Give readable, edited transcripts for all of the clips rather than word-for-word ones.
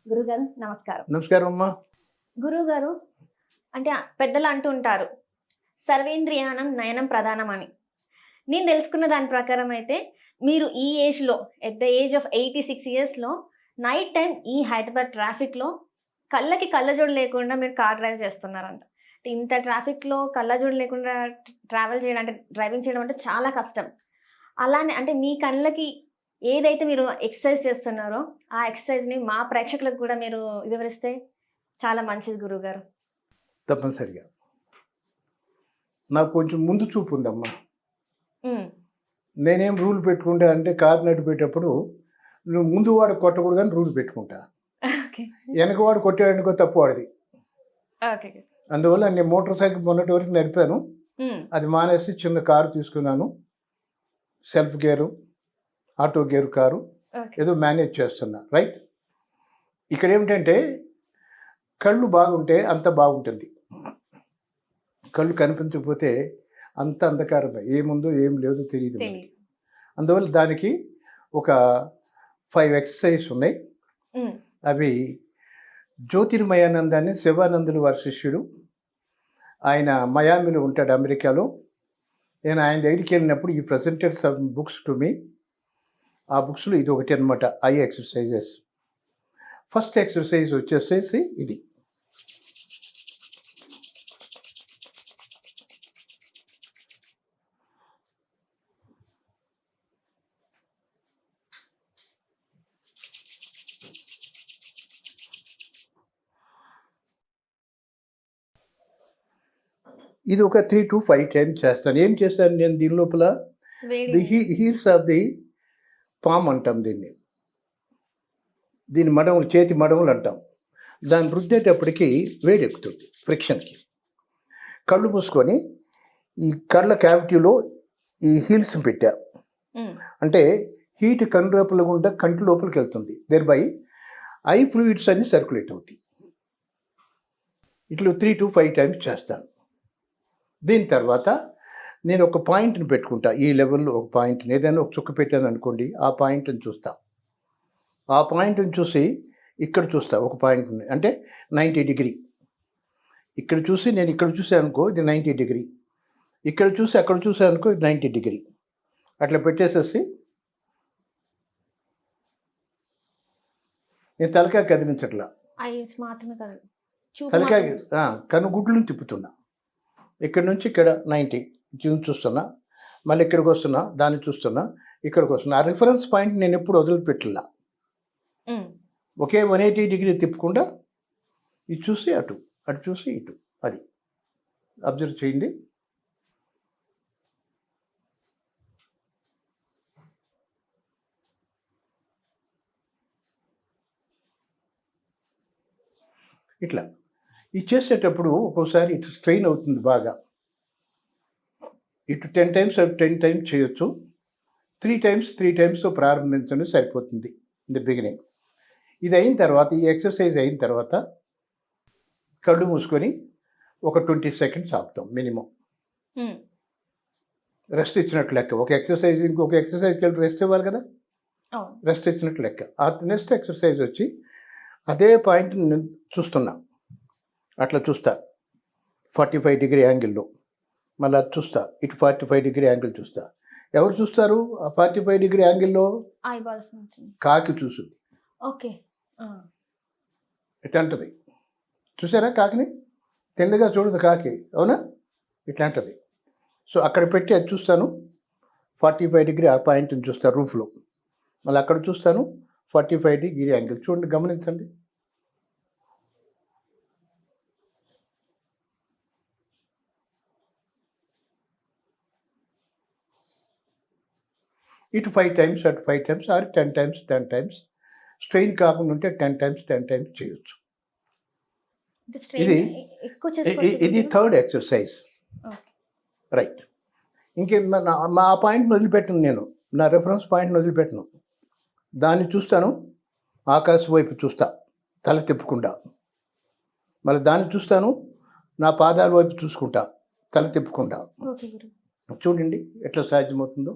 గురుగారు నమస్కారం. నమస్కారం అమ్మా. గురుగారు అంటే పెద్దలు అంటూ ఉంటారు, సర్వేంద్రియానం నయనం ప్రధానం అని. నేను తెలుసుకున్న దాని ప్రకారం అయితే మీరు ఈ ఏజ్లో, ఎట్ ద ఏజ్ ఆఫ్ 86 ఇయర్స్లో నైట్ టైం ఈ హైదరాబాద్ ట్రాఫిక్లో కళ్ళకి కళ్ళజోడు లేకుండా మీరు కార్ డ్రైవ్ చేస్తున్నారంట. ఇంత ట్రాఫిక్లో కళ్ళజోడు లేకుండా ట్రావెల్ చేయడం అంటే డ్రైవింగ్ చేయడం అంటే చాలా కష్టం. అలానే అంటే మీ కళ్ళకి ఏదైతే మీరు ఎక్సర్సైజ్ చేస్తున్నారో ఆ ఎక్సర్సైజ్ని మా ప్రేక్షకులకు కూడా మీరు వివరిస్తే చాలా మంచిది గురువుగారు. తప్పనిసరిగా నాకు కొంచెం ముందు చూపు ఉందమ్మా. నేనేం రూల్ పెట్టుకుంటా అంటే కారు నడిపేటప్పుడు నువ్వు ముందు వాడు కొట్టకూడదు అని రూల్ పెట్టుకుంటా. వెనక వాడు కొట్టేవాడికో తప్పు వాడిది. అందువల్ల నేను మోటార్ సైకిల్ మొన్నటి వరకు నడిపాను. అది మానేసి చిన్న కారు తీసుకున్నాను. Self gear, auto gear car ఏదో మేనేజ్ చేస్తున్నా. రైట్. ఇక్కడ ఏమిటంటే కళ్ళు బాగుంటే అంత బాగుంటుంది. కళ్ళు కనిపించకపోతే అంత అంధకారమే, ఏముందో ఏం లేదో తెలియదు. అందువల్ల దానికి ఒక 5 ఎక్సర్సైజ్ ఉన్నాయి. అవి జ్యోతిర్మయానందాన్ని శివానందులు వారి శిష్యుడు, ఆయన మయామిలో ఉంటాడు అమెరికాలో. నేను ఆయన దగ్గరికి వెళ్ళినప్పుడు ఈ presented some books to me. ఆ బుక్స్లో ఇది ఒకటి అనమాట, ఐ ఎక్సర్సైజెస్. ఫస్ట్ ఎక్సర్సైజ్ వచ్చేసేసి ఇది. ఇది ఒక 3 to 5 టైమ్స్ చేస్తాను. ఏం చేస్తాను నేను దీని లోపల, the heels of the palm అంటాం దీన్ని. దీని మడములు, చేతి మడములు అంటాం. దాన్ని రుద్దేటప్పటికి వేడి ఎక్కుతుంది ఫ్రిక్షన్కి. కళ్ళు మూసుకొని ఈ కళ్ళ క్యావిటీలో ఈ హీల్స్ పెట్టా. అంటే హీట్ కన్ను లోపల గుండా కంటి లోపలికి వెళ్తుంది. దేర్ బై ఐ ఫ్లూయిడ్స్ అన్ని సర్క్యులేట్ అవుతాయి. ఇట్లా 3 to 5 టైమ్స్ చేస్తాను. దీని తర్వాత నేను ఒక పాయింట్ని పెట్టుకుంటా. ఈ లెవెల్లో ఒక పాయింట్ని, ఏదైనా ఒక చుక్క పెట్టాను అనుకోండి, ఆ పాయింట్ని చూస్తా. ఆ పాయింట్ని చూసి ఇక్కడ చూస్తా ఒక పాయింట్ని, అంటే 90 డిగ్రీ. ఇక్కడ చూసి నేను ఇక్కడ చూసాను అనుకో, ఇది 90 డిగ్రీ. ఇక్కడ చూసి అక్కడ చూసాను అనుకో, ఇది 90 డిగ్రీ. అట్లా పెట్టేసేసి నేను తలకాయ కదిలించట్లా, తలకాయ కనుగుడ్లను తిప్పుతున్నా. ఇక్కడ నుంచి ఇక్కడ 90 చూస్తున్నా, మళ్ళీ ఇక్కడికి వస్తున్నా, దాన్ని చూస్తున్నా, ఇక్కడికి వస్తున్నా. ఆ రిఫరెన్స్ పాయింట్ నేను ఎప్పుడు వదిలిపెట్టలా. ఒకే 180 డిగ్రీ తిప్పకుండా ఇది చూసి అటు, అటు చూసి ఇటు, అది అబ్జర్వ్ చేయండి. ఇట్లా ఇది చేసేటప్పుడు ఒక్కోసారి ఇటు స్ట్రెయిన్ అవుతుంది బాగా. ఇటు 10 టైమ్స్ 10 టైమ్స్ చేయొచ్చు. 3 టైమ్స్తో ప్రారంభించడం సరిపోతుంది ఇన్ ది బిగినింగ్. ఇది అయిన తర్వాత, ఈ ఎక్సర్సైజ్ అయిన తర్వాత కళ్ళు మూసుకొని ఒక 20 సెకండ్స్ ఆపుతాం మినిమం. రెస్ట్ ఇచ్చినట్టు లెక్క. ఒక ఎక్సర్సైజ్ ఇంకొక ఎక్సర్సైజ్కి వెళ్ళి రెస్ట్ ఇవ్వాలి కదా, రెస్ట్ ఇచ్చినట్టు లెక్క. ఆ నెక్స్ట్ ఎక్సర్సైజ్ వచ్చి అదే పాయింట్ని చూస్తున్నా, అట్లా చూస్తా 45 డిగ్రీ యాంగిల్లో. మళ్ళీ అది చూస్తా, ఇటు 45 డిగ్రీ యాంగిల్ చూస్తా. ఎవరు చూస్తారు ఆ 45 డిగ్రీ యాంగిల్లో? కాకి చూస్తుంది. ఇట్లాంటది. చూసారా కాకిని? తెల్లగా చూడదు కాకి, అవునా? ఇట్లాంటది. సో అక్కడ పెట్టి అది చూస్తాను, 45 డిగ్రీ ఆ పాయింట్ని చూస్తాను రూఫ్లో. మళ్ళీ అక్కడ చూస్తాను 45 డిగ్రీ యాంగిల్. చూడండి, గమనించండి. ఇటు 5 టైమ్స్, అటు 5 టైమ్స్, ఆర్ 10 టైమ్స్. స్ట్రెయిన్ కాకుండా ఉంటే 10 టైమ్స్ చేయొచ్చు. ఇది థర్డ్ ఎక్సర్సైజ్. రైట్. ఇంకే మా పాయింట్ని వదిలిపెట్టను, నేను నా రెఫరెన్స్ పాయింట్ని వదిలిపెట్టను. దాన్ని చూస్తాను, ఆకాశం వైపు చూస్తా తల తిప్పకుండా. మళ్ళీ దాన్ని చూస్తాను, నా పాదాల వైపు చూసుకుంటా తల తిప్పకుండా. చూడండి ఎట్లా సాధ్యమవుతుందో.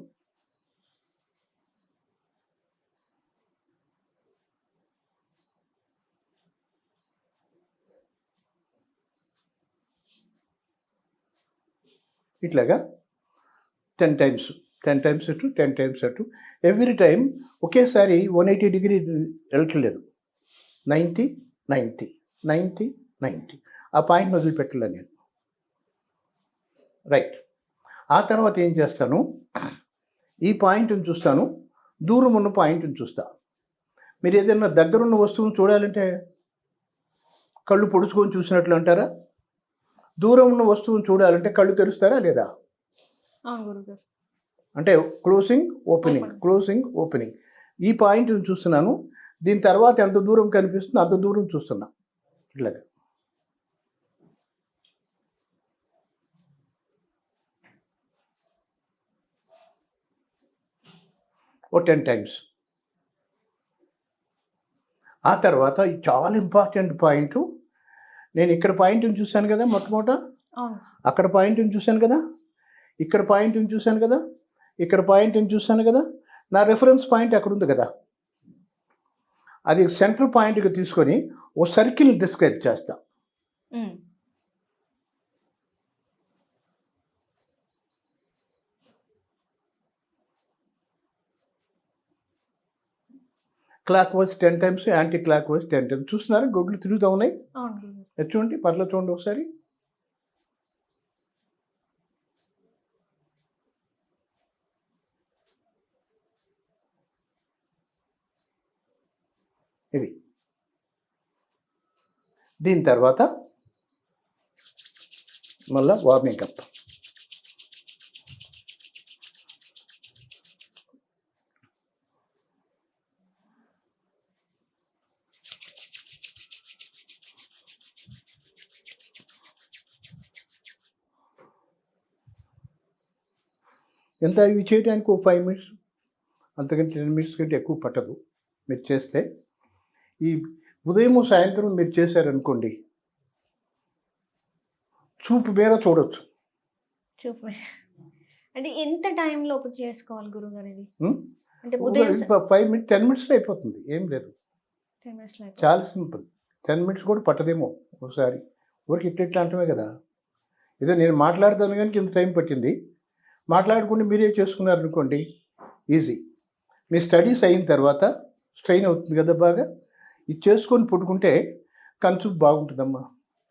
ఇట్లాగా 10 times, 10 times అటు 10 times అటు. ఎవ్రీ టైం ఒకేసారి 180 డిగ్రీ వెళ్ళట్లేదు. 90 90 90 90 ఆ పాయింట్ వదిలిపెట్టలే నేను. రైట్. ఆ తర్వాత ఏం చేస్తాను, ఈ పాయింట్ని చూస్తాను, దూరం ఉన్న పాయింట్ని చూస్తా. మీరు ఏదైనా దగ్గరున్న వస్తువును చూడాలంటే కళ్ళు పొడుచుకొని చూసినట్లు అంటారా? దూరం ఉన్న వస్తువును చూడాలంటే కళ్ళు తెరుస్తారా లేదా? అంటే క్లోజింగ్ ఓపెనింగ్, క్లోజింగ్ ఓపెనింగ్. ఈ పాయింట్ని చూస్తున్నాను, దీని తర్వాత ఎంత దూరం కనిపిస్తుందో అంత దూరం చూస్తున్నా. ఇట్లాగా ఓ 10 times. ఆ తర్వాత చాలా ఇంపార్టెంట్ పాయింట్, నేను ఇక్కడ పాయింట్ని చూశాను కదా మొట్టమొదట, అక్కడ పాయింట్ని చూశాను కదా, ఇక్కడ పాయింట్ని చూశాను కదా, ఇక్కడ పాయింట్ని చూశాను కదా, నా రెఫరెన్స్ పాయింట్ అక్కడ ఉంది కదా, అది సెంటర్ పాయింట్గా తీసుకొని ఓ సర్కిల్ని డిస్క్రైబ్ చేస్తా. Clock wise 10 times, anti clock wise 10 times. చూస్తున్నారా గొడ్లు తిరుగుతూ ఉన్నాయి? చూడండి, పర్లో చూడండి ఒకసారి. ఇది దీని తర్వాత మళ్ళా వార్మింగ్ అప్. ఎంత ఇవి చేయడానికి ఒక 5 minutes, అంతకంటే 10 minutes కంటే ఎక్కువ పట్టదు మీరు చేస్తే. ఈ ఉదయం సాయంత్రం మీరు చేశారనుకోండి, చూపు మేర చూడొచ్చు. అంటే ఎంత టైం లోపు చేసుకోవాలి గురుగారు ఇది? అంటే 5 minutes 10 minutes అయిపోతుంది, ఏం లేదు, చాలా సింపుల్. 10 minutes కూడా పట్టదేమో ఒకసారి, ఊరికి ఇట్లా అంటమే కదా. ఏదో నేను మాట్లాడతాను కానీ ఇంత టైం పట్టింది, మాట్లాడుకుంటే మీరే చేసుకున్నారనుకోండి ఈజీ. మీ స్టడీస్ అయిన తర్వాత స్ట్రెయిన్ అవుతుంది కదా బాగా, ఇది చేసుకొని పుట్టుకుంటే కన్సూప్ బాగుంటుందమ్మా.